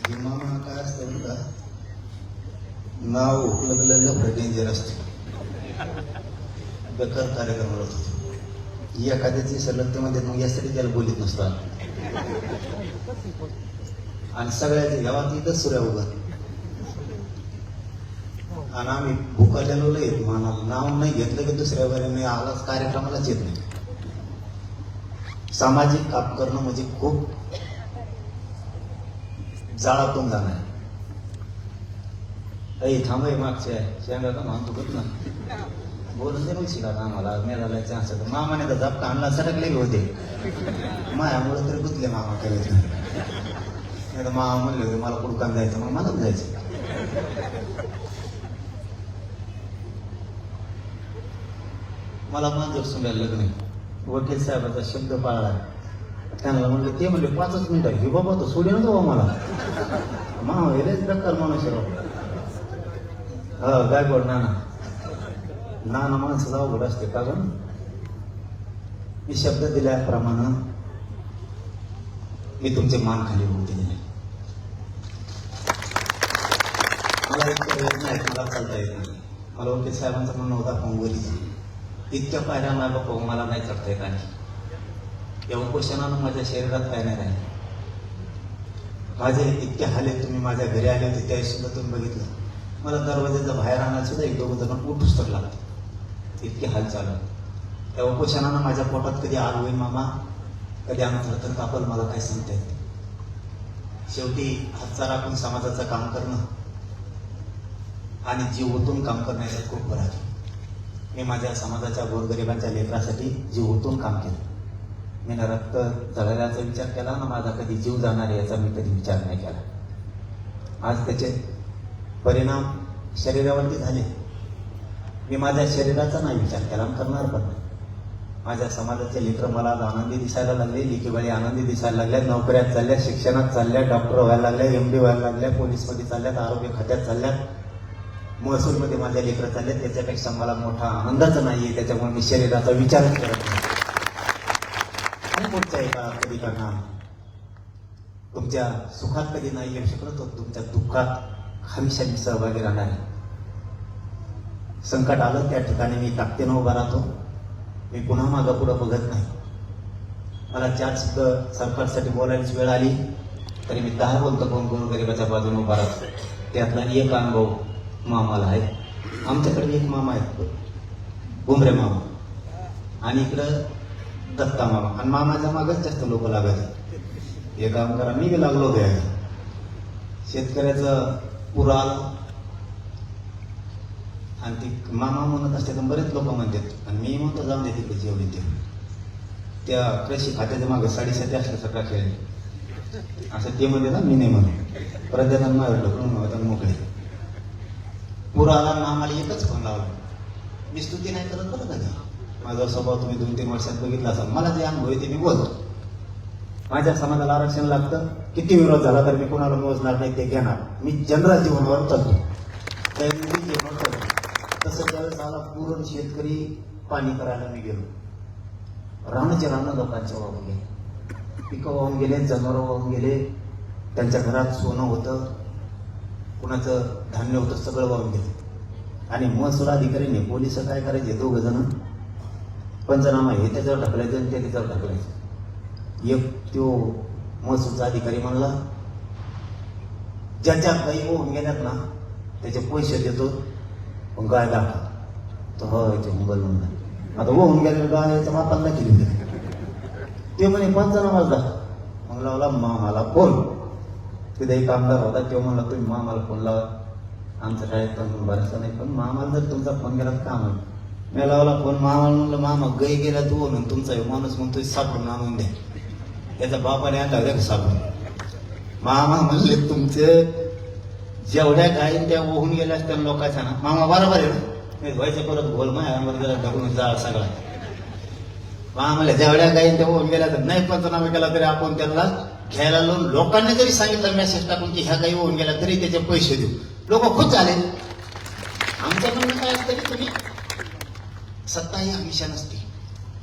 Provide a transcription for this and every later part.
मामा काय असतं बरं का, नाव उपलगलेलं डेंजर असते. बेकार कार्यक्रम होतो एखाद्याची सलगतेमध्ये, मग यासाठी त्याला बोलीत नसतात आणि सगळ्याच्या गावात इथंच सुऱ्या उभा. आणि आम्ही भुकालेलो लय मानाला नाव नाही घेतलं की दुसऱ्या वेळेला आलाच कार्यक्रमालाच येत नाही. सामाजिक काम करणं म्हणजे खूप जाळातून जाणार. ऐ थांब मागच्या शेंगा का म्हणतो बघ ना, बोलून दे मग शिका आम्हाला मिळाला चान्स. मामाने तर धपका आणला सटकले होते मायामुळे तरी गुतले मामा करायचे. नाही तर मामा म्हणले होते मला कुडकान जायचं, मग मलाच जायचं. मला माझं सुंदर लग्न वकील साहेबाचा शब्द पाळला. त्यांना म्हणलं, ते म्हणले 5च मिनिटं. हे बाबा तो सोडे नव्हतो मला मामा हेच बेकार माणूस गायकवाड नाना माणसाचा अवघड असते. कारण मी शब्द दिल्याप्रमाणे मी तुमचे मान खाली होऊ दिले नाही. मला इतकं येत नाही, मला चालता येत नाही. मला वकील साहेबांचं म्हणणं होता पोंगोलीचा इतक्या पायऱ्या मागं पाहून मला नाही चढता येत. आणि या उपोषणानं माझ्या शरीरात काय नाही राहिले. माझे इतके हाल आहेत. तुम्ही माझ्या घरी आले होते त्यावेळी सुद्धा तुम्ही बघितलं, मला दरवाजाचा बाहेर आणायला सुद्धा 1-2 जण उठूच तर लागते. इतके हाल चालू. त्या उपोषणानं माझ्या पोटात कधी आग होईल मामा, कधी आम्ही तर कापल, मला काय सांगता येत. शेवटी हातचा राखून समाजाचं काम करणं आणि जीव ओतून काम करण्याचा खूप फरक आहे. मी माझ्या समाजाच्या गोरगरिबांच्या लेकरासाठी जीव ओतून काम केलं. मी ना रक्त जळल्याचा विचार केला ना माझा कधी जीव जाणार आहे याचा मी कधी विचार नाही केला. आज त्याचे परिणाम शरीरावरती झाले. मी माझ्या शरीराचा नाही विचार केला, करणार पण नाही. माझ्या समाजाचे लेकरं मला आज आनंदी दिसायला लागले, लेकीबाळी आनंदी दिसायला लागल्या, नोकऱ्यात चालल्या, शिक्षणात चालल्या, डॉक्टर व्हायला लागल्या, MD व्हायला लागल्या, पोलीसमध्ये चालल्यात, आरोग्य खात्यात चालल्यात, महसूलमध्ये माझ्या लेकरं चालल्यात. त्याच्यापेक्षा मला मोठा आनंदाचा नाहीये. त्याच्यामुळे मी शरीराचा विचारच करत नाही. आणि पुढच्या एका कधी करणार, तुमच्या सुखात कधी नाही येऊ शकत, तुमच्या दुःखात हमेशा मी सहभागी राहणार आहे. संकट आलं त्या ठिकाणी मी ताकदीनं उभा राहतो. मी पुन्हा मागं पुढं बघत नाही. मला 4 शब्द सरकारसाठी बोलायची वेळ आली तरी मी 10 बोलतो, पण गोरगरिबाच्या बाजूने उभा राहतो. त्यातला एक अनुभव मामाला आहे. आमच्याकडे एक मामा आहेत, बुमरे मामा, आणि इकडं दत्ता मामा. आणि मामाच्या मागच जास्त लोक लागायचे. हे काम करा, मी लागलो द्यायला. शेतकऱ्याचं पुर आलं आणि ती मामा म्हणत असते तर बरेच लोक म्हणतात, आणि मी म्हणतो जाऊन दे तिकडे जेवढे ते. त्या कृषी खात्याच्या मागे 7.5 असल्यासारखा खेळ असं ते म्हणते ना, मी नाही म्हणून प्रत्येकानं मारलं मोकळे. पुरा आला मामाला एकच फोन लावला. मी स्तुती नाही करत बरं कधी. माझा स्वभाव तुम्ही 2-3 वर्षात बघितला असाल. मला जे अनुभव आहे ते मी बोलतो. माझ्या समाजाला आरक्षण लागतं, किती विरोध झाला तर मी कोणाला मोजणार नाही, ते घेणार. मी जनरल जीवनावर चालतो, दैनंदिन जीवनावर चालतो. तसं त्यावेळेस आला पूर्ण शेतकरी पाणी करायला मी गेलो. रानाचे रानं लोकांच्या वाहून गेले, पिकं वाहून गेले, जनावरं वाहून गेले, त्यांच्या घरात सोनं होतं, कुणाचं धान्य होतं, सगळं वाहून गेलं. आणि महसूल अधिकारीने पोलिस काय करायचे, 2 जण पंचनामा हे त्याच्यावर ढकलायचं आणि ते त्याच्यावर ढकलायचं. एक तो महसूलचा अधिकारी म्हणला, ज्याच्या गाई होऊन गेल्यात ना त्याचे पैसे देतो, पण गाय दाखवा. तो हो याचे मोबाईल म्हणला, आता होऊन गेल्या गायच्या मापाला केली. ते म्हणे पंचनामाच दाखवा. मग लावला मामाला फोन. तिथे एक आमदार होता, तो म्हणला तुम्ही मामाला फोन लावा, आमचं काय बरंचसं नाही, पण मामाला जर तुमचा फोन गेला तर का म्हणून. मी लावला फोन मामाला, म्हणलं मामा गाई गेल्या तू म्हणून तुमचा माणूस म्हणतोय सापडून आणून द्या. त्याच्या बापाने आणला सापडून. मामा म्हणले तुमचे जेवढ्या गायी त्या ओहून गेल्या असत्या लोकांच्या ना. मामा बरोबर आहे ना, व्हायचं परत गोल मायावर गेला ढकलून जाळ सगळा. मामाला जेवढ्या गायी त्या ओहून गेल्या तर नाही पंचनामा केला तरी आपण त्यांना घ्यायला लावून, लोकांनी जरी सांगितलं मेसेज टाकून की ह्या गायी होऊन गेल्या तरी त्याचे पैसे देऊ, लोक खुश झाले. आमच्या म्हणणं काय असतं की तुम्ही सत्ता ही हमेशा नसते.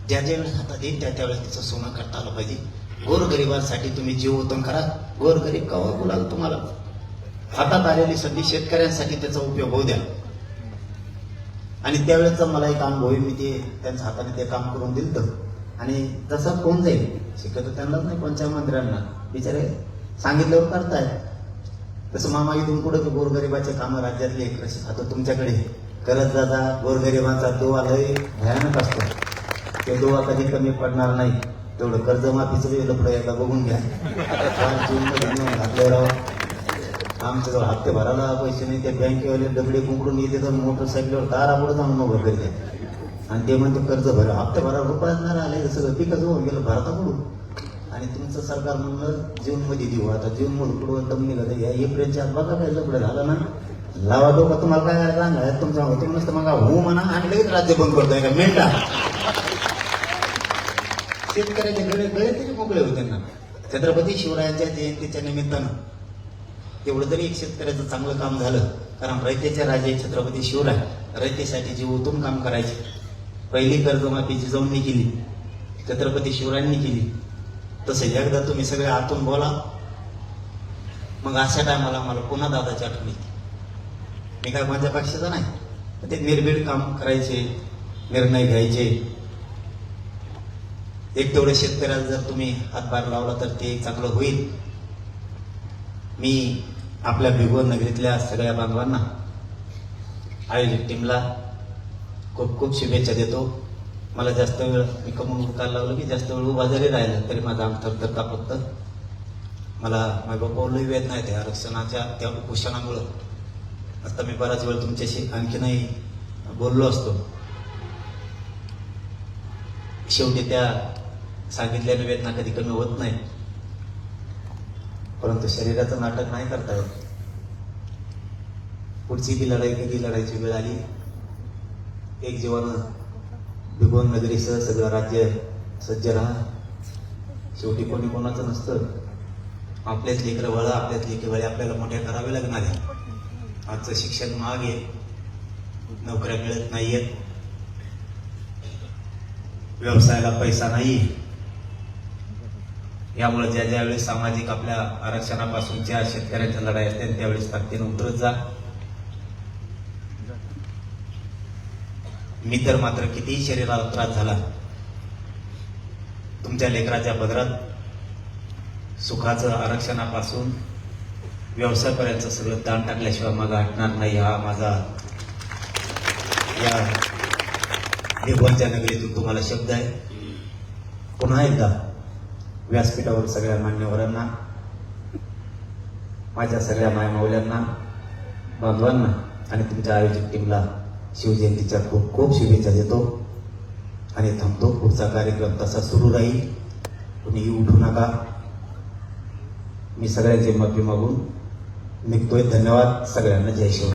ज्या ज्या वेळेस हातात येईल त्या त्यावेळेस तिचं सोनं करता आलं पाहिजे. गोरगरिबांसाठी तुम्ही जीव ओतून करा. गोरगरीब कवा बोलाल तुम्हाला. हातात आलेली संधी शेतकऱ्यांसाठी त्याचा उपयोग होऊ द्या. आणि त्यावेळेचा मला एक अनुभव आहे. मी ते त्यांच्या हाताने ते काम करून दिलं आणि तसा कोण जाईल शिकत त्यांनाच नाही, कोणत्या मंत्र्यांना बिचारे सांगितल्यावर करताय. तसं मामा इथून पुढे गोरगरिबाचे कामं राज्यातले आता तुमच्याकडे करत जाता. गोरगरिबांचा दुवा लय भयानक असतो. ते दुवा कधी कमी पडणार नाही. तेवढं कर्जमाफीचं लपडं एकदा बघून घ्या. जूनमध्ये नेऊन घातले राव. आमच्याजवळ हप्ते भरायला पैसे नाही. ते बँकेवाले दगडे कुंकडून येते तर मोटरसायकलवर तारा पुढे जाऊन उभं करते आणि ते म्हणते कर्ज भरा. हप्ते भरा रुपयात नाही आले. सगळं पिकच होऊन गेलं भारता पडून. आणि तुमचं सरकार म्हणलं जूनमध्ये देऊ. आता जूनमध्ये पुढं दम निघत या एप्रिलच्या आत बघा काय लपडं झालं ना. लावा डोका. तुम्हाला काय सांगा तुमच्या होते नसतं मग हो म्हणा आणि लगेच राज्य बंद करतोय का मेंढा. शेतकऱ्याचे गळे तरी मोकळे होते ना. छत्रपती शिवरायांच्या जयंतीच्या निमित्तानं एवढं तरी एक शेतकऱ्याचं चांगलं काम झालं. कारण रयतेचे राजे छत्रपती शिवराय रयतेसाठी जीव ओतून काम करायचे. पहिली कर्जमाफी जिजाऊंनी केली, छत्रपती शिवरायांनी केली. तसं एकदा तुम्ही सगळे आतून बोला. मग अशा टायमाला मला पुन्हा दादाची आठवण येते. मी काय माझ्या पक्षाचा नाही. ते निर्भीड काम करायचे, निर्णय घ्यायचे. एक तेवढे शेतकऱ्याला जर तुम्ही हातभार लावला तर ते चांगलं होईल. मी आपल्या भिगवण नगरीतल्या सगळ्या बांधवांना आयोजक टीमला खूप खूप शुभेच्छा देतो. मला जास्त वेळ मी कमवून उरकायला लावलं की जास्त वेळ उभा जरी राहिलं तरी माझा अंग थरथर कापतं. मला माझ्या बापावरही वेदना आहे त्या आरक्षणाच्या त्या उपोषणामुळं. आता मी बराच वेळ तुमच्याशी आणखीनही बोललो असतो. शेवटी त्या सांगितलेल्या वेदना कधी कमी होत नाही. परंतु शरीराचं नाटक नाही करता येत. पुढची ती लढाई कधी लढायची वेळ आली. एक जीवन भिगवण नगरीसह सगळं राज्य सज्ज राहा. शेवटी कोणी कोणाचं नसतं. आपल्याच लेकरं वळा, आपल्याच लेकरं वळे आपल्याला मोठ्या करावे लागणार आहे. आजचं शिक्षण महाग आहे, नोकऱ्या मिळत नाहीयेत, व्यवसायाला पैसा नाही. यामुळे ज्या ज्यावेळेस सामाजिक आपल्या आरक्षणापासूनच्या शेतकऱ्यांच्या लढाई असतील त्यावेळेस ताकदीने उतरत जा. मी तर मात्र कितीही शरीराला त्रास झाला तुमच्या लेकराच्या पदरात सुखाचं आरक्षणापासून व्यवसायापर्यंत सगळं दान टाकल्याशिवाय मागा हटणार नाही. हा माझा या भिगवणच्या नगरीतून तुम्हाला शब्द आहे. पुन्हा एकदा व्यासपीठावर सगळ्या मान्यवरांना, माझ्या सगळ्या मायमाऊल्यांना, बांधवांना आणि तुमच्या आयोजक टीमला शिवजयंतीच्या खूप खूप शुभेच्छा देतो आणि थांबतो. पुढचा कार्यक्रम तसा सुरू राहील. कुणीही उठू नका. मी सगळ्यांचे माफी मागून निघतोय. धन्यवाद सगळ्यांना. जय शिव.